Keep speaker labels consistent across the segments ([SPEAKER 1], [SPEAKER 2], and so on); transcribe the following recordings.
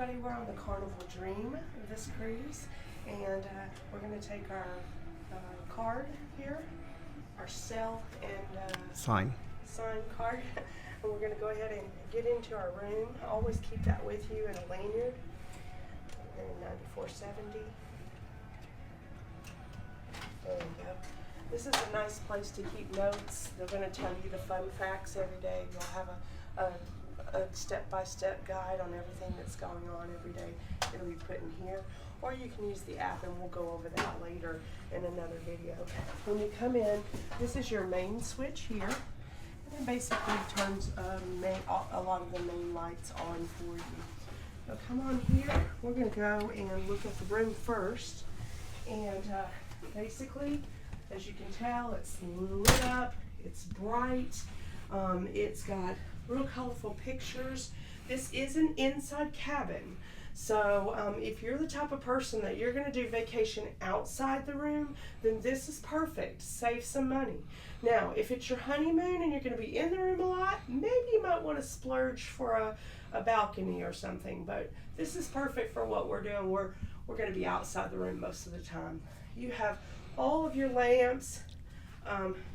[SPEAKER 1] everybody, we're on the Carnival Dream this cruise, and we're going to take our card here, our cell and
[SPEAKER 2] sign
[SPEAKER 1] card, and we're going to go ahead and get into our room. Always keep that with you in a lanyard. And 9470. There we go. This is a nice place to keep notes. They're going to tell you the fun facts every day. You'll have a step-by-step guide on everything that's going on every day. It'll be put in here. Or you can use the app, and we'll go over that later in another video. When you come in, this is your main switch here. And it basically turns a lot of the main lights on for you. So come on here. We're going to go and look at the room first. And basically, as you can tell, it's lit up, it's bright, it's got real colorful pictures. This is an inside cabin. So if you're the type of person that you're going to do vacation outside the room, then this is perfect. Save some money. Now, if it's your honeymoon and you're going to be in the room a lot, maybe you might want to splurge for a balcony or something. But this is perfect for what we're doing. We're going to be outside the room most of the time. You have all of your lamps,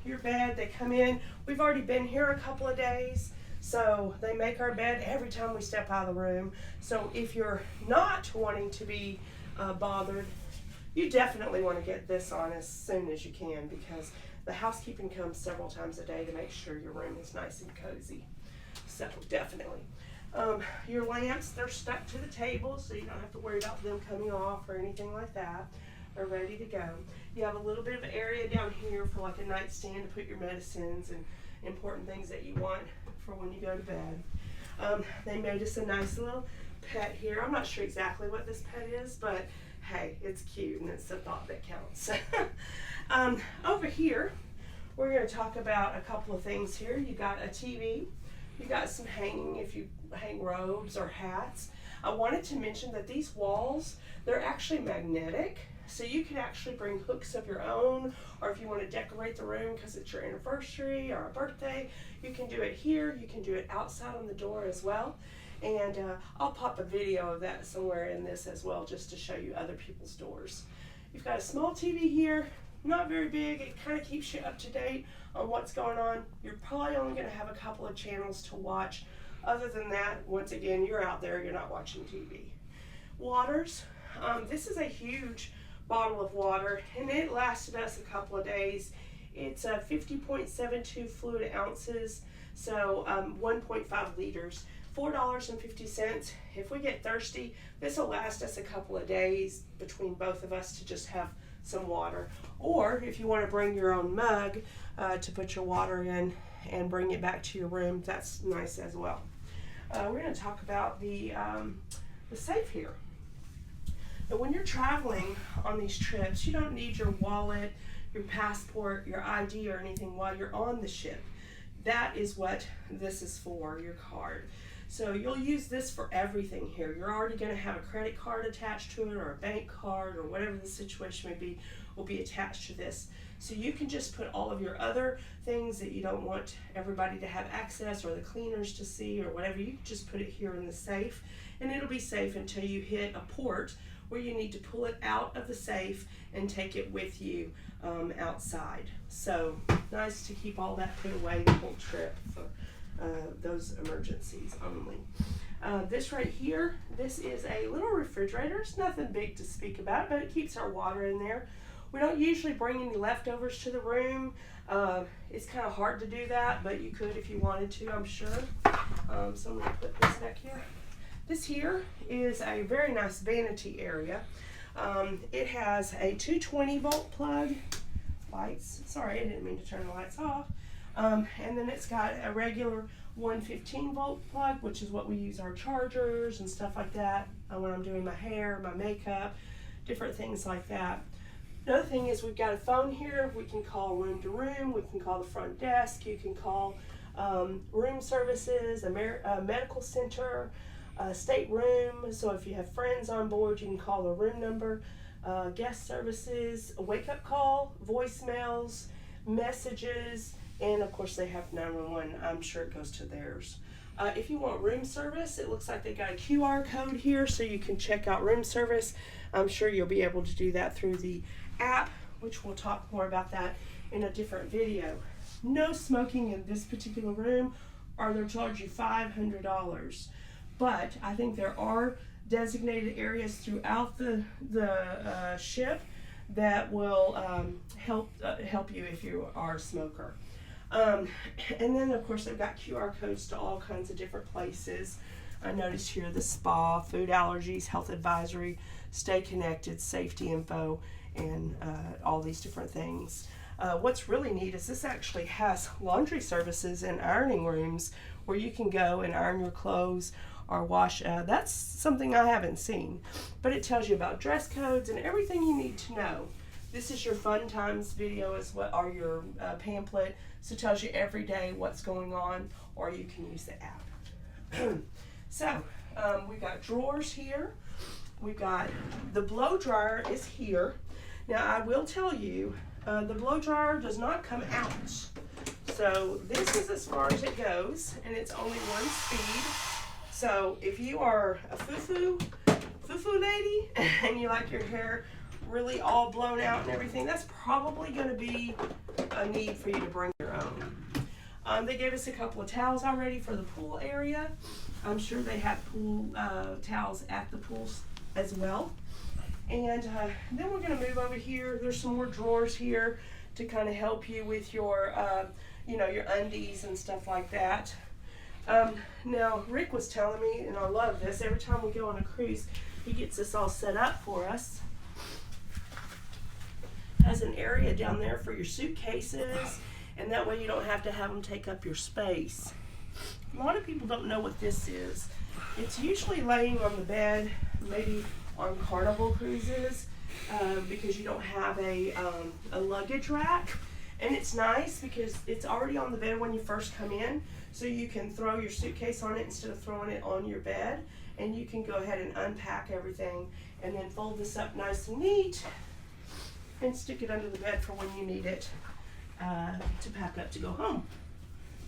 [SPEAKER 1] your bed. They come in. We've already been here a couple of days. So they make our bed every time we step out of the room. So if you're not wanting to be bothered, you definitely want to get this on as soon as you can, because the housekeeping comes several times a day to make sure your room is nice and cozy. So definitely. Your lamps, they're stuck to the table, so you don't have to worry about them coming off or anything like that. They're ready to go. You have a little bit of area down here for like a nightstand to put your medicines and important things that you want for when you go to bed. They made us a nice little pet here. I'm not sure exactly what this pet is, but hey, it's cute and it's the thought that counts. Over here, we're going to talk about a couple of things here. You got a TV. You got some hanging if you hang robes or hats. I wanted to mention that these walls, they're actually magnetic. So you can actually bring hooks of your own, or if you want to decorate the room because it's your anniversary or a birthday, you can do it here. You can do it outside on the door as well. And I'll pop a video of that somewhere in this as well, just to show you other people's doors. You've got a small TV here, not very big. It kind of keeps you up to date on what's going on. You're probably only going to have a couple of channels to watch. Other than that, once again, you're out there, you're not watching TV. Waters. This is a huge bottle of water, and it lasted us a couple of days. It's 50.72 fluid ounces, so 1.5 liters, $4.50. If we get thirsty, this will last us a couple of days between both of us to just have some water. Or if you want to bring your own mug to put your water in and bring it back to your room, that's nice as well. We're going to talk about the safe here. Now, when you're traveling on these trips, you don't need your wallet, your passport, your ID, or anything while you're on the ship. That is what this is for, your card. So you'll use this for everything here. You're already going to have a credit card attached to it, or a bank card, or whatever the situation may be, will be attached to this. So you can just put all of your other things that you don't want everybody to have access, or the cleaners to see, or whatever. You can just put it here in the safe, and it'll be safe until you hit a port where you need to pull it out of the safe and take it with you outside. So nice to keep all that put away the whole trip for those emergencies only. This right here, this is a little refrigerator. It's nothing big to speak about, but it keeps our water in there. We don't usually bring any leftovers to the room. It's kind of hard to do that, but you could if you wanted to, I'm sure. So I'm going to put this back here. This here is a very nice vanity area. It has a 220 volt plug, lights, sorry I didn't mean to turn the lights off, and then it's got a regular 115 volt plug, which is what we use our chargers and stuff like that when I'm doing my hair, my makeup, different things like that. Another thing is we've got a phone here. We can call room to room, we can call the front desk, you can call room services, a medical center, stateroom. So if you have friends on board, you can call the room number, guest services, a wake-up call, voicemails, messages, and of course they have 911. I'm sure it goes to theirs. If you want room service, it looks like they got a QR code here so you can check out room service. I'm sure you'll be able to do that through the app, which we'll talk more about that in a different video. No smoking in this particular room, or they'll charge you $500. But I think there are designated areas throughout the ship that will help you if you are a smoker. And then of course they've got QR codes to all kinds of different places. I noticed here the spa, food allergies, health advisory, stay connected, safety info, and all these different things. What's really neat is this actually has laundry services and ironing rooms where you can go and iron your clothes or wash. That's something I haven't seen, but it tells you about dress codes and everything you need to know. This is your fun times video as well, or your pamphlet, so it tells you every day what's going on, or you can use the app. So we've got drawers here. We've got the blow dryer is here. Now I will tell you, the blow dryer does not come out. So this is as far as it goes, and it's only one speed. So if you are a foo-foo lady and you like your hair really all blown out and everything, that's probably going to be a need for you to bring your own. They gave us a couple of towels already for the pool area. I'm sure they have pool towels at the pools as well. And then we're going to move over here. There's some more drawers here to kind of help you with your, your undies and stuff like that. Now, Rick was telling me, and I love this, every time we go on a cruise, he gets this all set up for us. Has an area down there for your suitcases, and that way you don't have to have them take up your space. A lot of people don't know what this is. It's usually laying on the bed, maybe on Carnival cruises, because you don't have a luggage rack. And it's nice because it's already on the bed when you first come in, so you can throw your suitcase on it instead of throwing it on your bed, and you can go ahead and unpack everything and then fold this up nice and neat and stick it under the bed for when you need it to pack up to go home.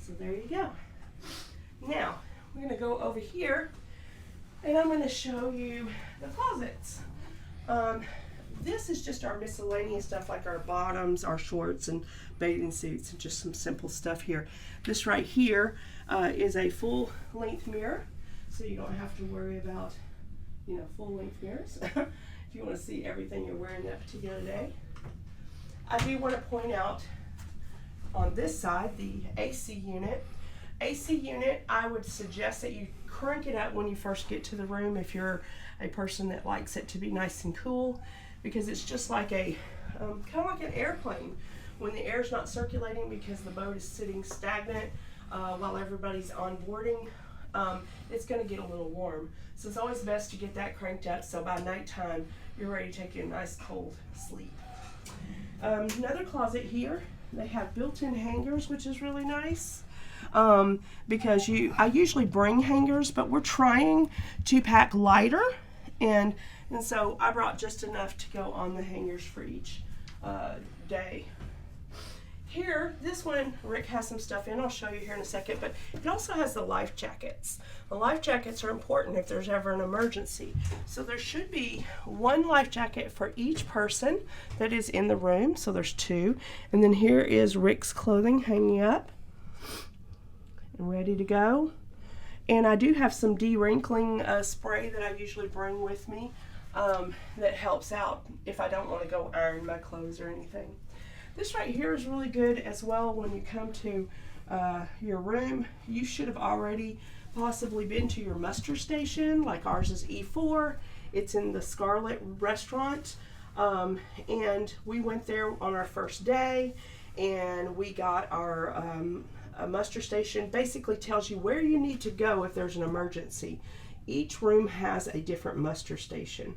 [SPEAKER 1] So there you go. Now, we're going to go over here, and I'm going to show you the closets. This is just our miscellaneous stuff, like our bottoms, our shorts, and bathing suits, and just some simple stuff here. This right here is a full-length mirror, so you don't have to worry about, full-length mirrors. If you want to see everything you're wearing that particular day. I do want to point out on this side, the AC unit. AC unit, I would suggest that you crank it up when you first get to the room if you're a person that likes it to be nice and cool, because it's just like a, kind of like an airplane. When the air's not circulating because the boat is sitting stagnant while everybody's on boarding, it's going to get a little warm. So it's always best to get that cranked up so by nighttime you're ready to take you a nice cold sleep. Another closet here, they have built-in hangers, which is really nice. Because I usually bring hangers, but we're trying to pack lighter, and so I brought just enough to go on the hangers for each day. Here, this one, Rick has some stuff in. I'll show you here in a second, but it also has the life jackets. The life jackets are important if there's ever an emergency. So there should be one life jacket for each person that is in the room. So there's two. And then here is Rick's clothing hanging up and ready to go. And I do have some de-wrinkling spray that I usually bring with me that helps out if I don't want to go iron my clothes or anything. This right here is really good as well. When you come to your room, you should have already possibly been to your muster station, like ours is E4. It's in the Scarlet restaurant, and we went there on our first day, and we got our a muster station. Basically tells you where you need to go if there's an emergency. Each room has a different muster station.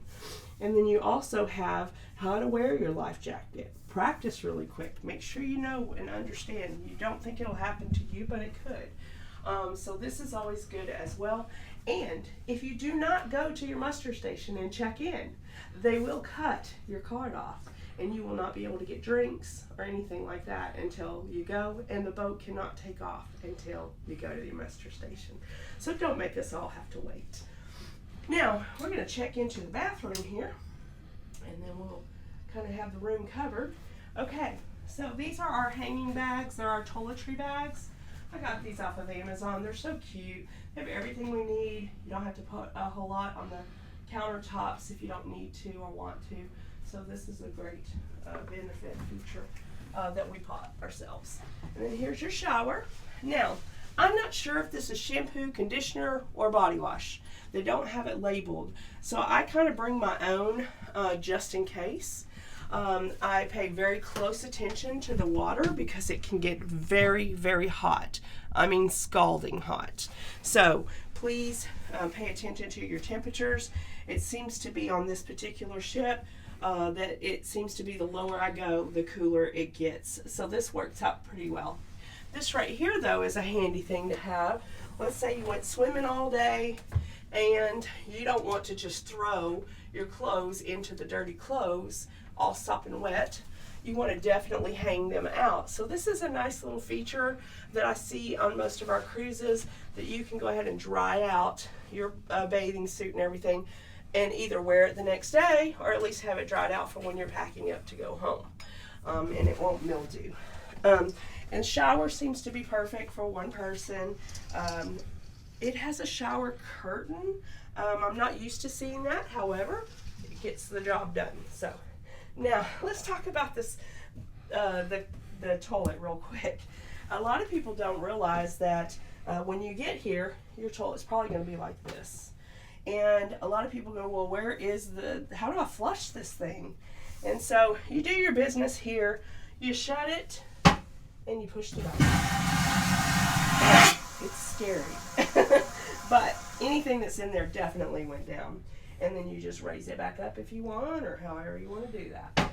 [SPEAKER 1] And then you also have how to wear your life jacket. Practice really quick. Make sure you know and understand. You don't think it'll happen to you, but it could. So this is always good as well. And if you do not go to your muster station and check in, they will cut your card off. and you will not be able to get drinks or anything like that until you go, and the boat cannot take off until you go to the muster station. So don't make us all have to wait. Now, we're going to check into the bathroom here, and then we'll kind of have the room covered. Okay, so these are our hanging bags. They're our toiletry bags. I got these off of Amazon. They're so cute. They have everything we need. You don't have to put a whole lot on the countertops if you don't need to or want to. So this is a great benefit feature that we bought ourselves. And then here's your shower. Now, I'm not sure if this is shampoo, conditioner, or body wash. They don't have it labeled. So I kind of bring my own just in case. I pay very close attention to the water because it can get very, very hot. I mean scalding hot. So please pay attention to your temperatures. It seems to be on this particular ship that it seems to be the lower I go, the cooler it gets. So this works out pretty well. This right here though is a handy thing to have. Let's say you went swimming all day and you don't want to just throw your clothes into the dirty clothes all sopping wet. You want to definitely hang them out. So this is a nice little feature that I see on most of our cruises, that you can go ahead and dry out your bathing suit and everything and either wear it the next day or at least have it dried out for when you're packing up to go home, and it won't mildew. And shower seems to be perfect for one person. It has a shower curtain. I'm not used to seeing that, however, it gets the job done. So now let's talk about this, the toilet real quick. A lot of people don't realize that when you get here, your toilet's probably going to be like this. And a lot of people go, well, how do I flush this thing? And so you do your business here, you shut it, and you push the button. It's scary. But anything that's in there definitely went down. And then you just raise it back up if you want, or however you want to do that.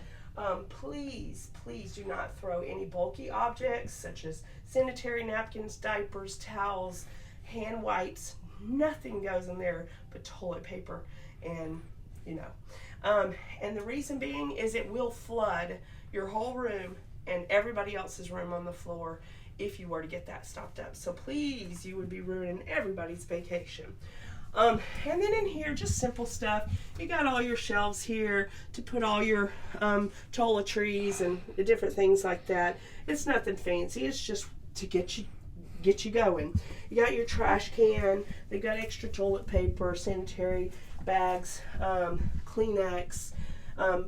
[SPEAKER 1] Please do not throw any bulky objects such as sanitary napkins, diapers, towels, hand wipes. Nothing goes in there but toilet paper and, and the reason being is it will flood your whole room and everybody else's room on the floor if you were to get that stopped up. So please, you would be ruining everybody's vacation. And then in here, just simple stuff. You got all your shelves here to put all your toiletries and the different things like that. It's nothing fancy. It's just to get you going. You got your trash can. They've got extra toilet paper, sanitary bags, Kleenex,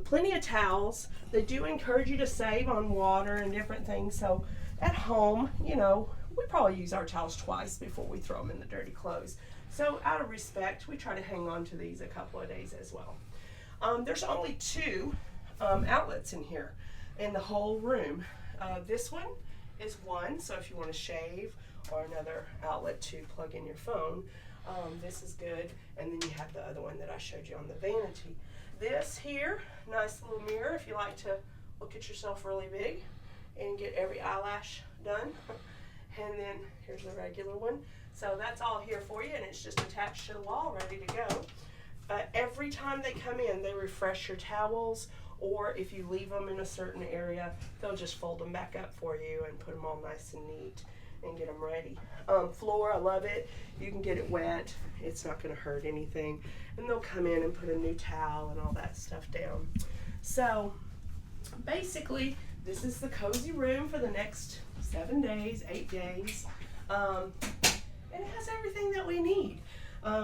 [SPEAKER 1] plenty of towels. They do encourage you to save on water and different things. So at home, we probably use our towels twice before we throw them in the dirty clothes. So out of respect, we try to hang on to these a couple of days as well. There's only 2 outlets in here in the whole room. This one is one, so if you want to shave, or another outlet to plug in your phone, this is good. And then you have the other one that I showed you on the vanity. This here, nice little mirror if you like to look at yourself really big and get every eyelash done. And then here's the regular one. So that's all here for you, and it's just attached to the wall, ready to go. Every time they come in, they refresh your towels, or if you leave them in a certain area, they'll just fold them back up for you and put them all nice and neat and get them ready. Floor, I love it. You can get it wet. It's not going to hurt anything. And they'll come in and put a new towel and all that stuff down. So basically, this is the cozy room for the next 7 days, 8 days. And it has everything that we need.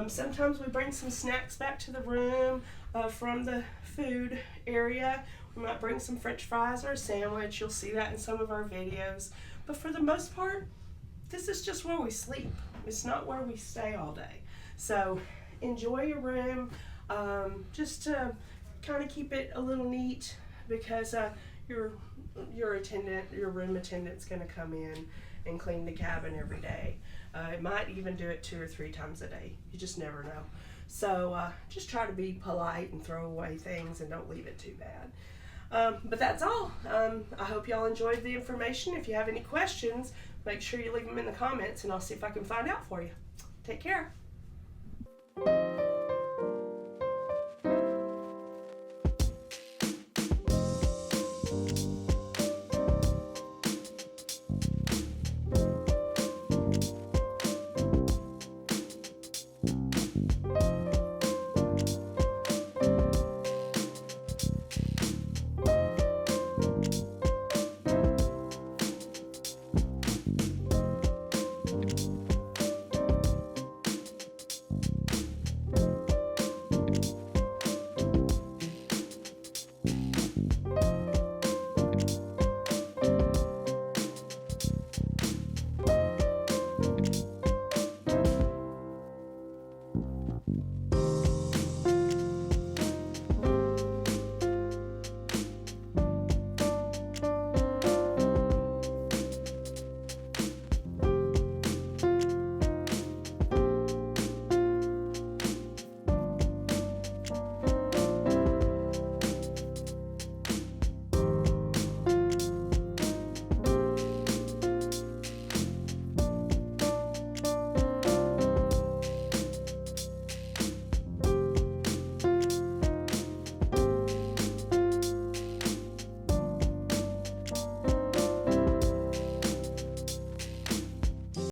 [SPEAKER 1] Sometimes we bring some snacks back to the room from the food area. We might bring some French fries or a sandwich. You'll see that in some of our videos. But for the most part, this is just where we sleep. It's not where we stay all day. So enjoy your room. Just to kind of keep it a little neat, because your room attendant's going to come in and clean the cabin every day. It might even do it 2 or 3 times a day. You just never know. So just try to be polite and throw away things and don't leave it too bad. But that's all. I hope y'all enjoyed the information. If you have any questions, make sure you leave them in the comments and I'll see if I can find out for you. Take care.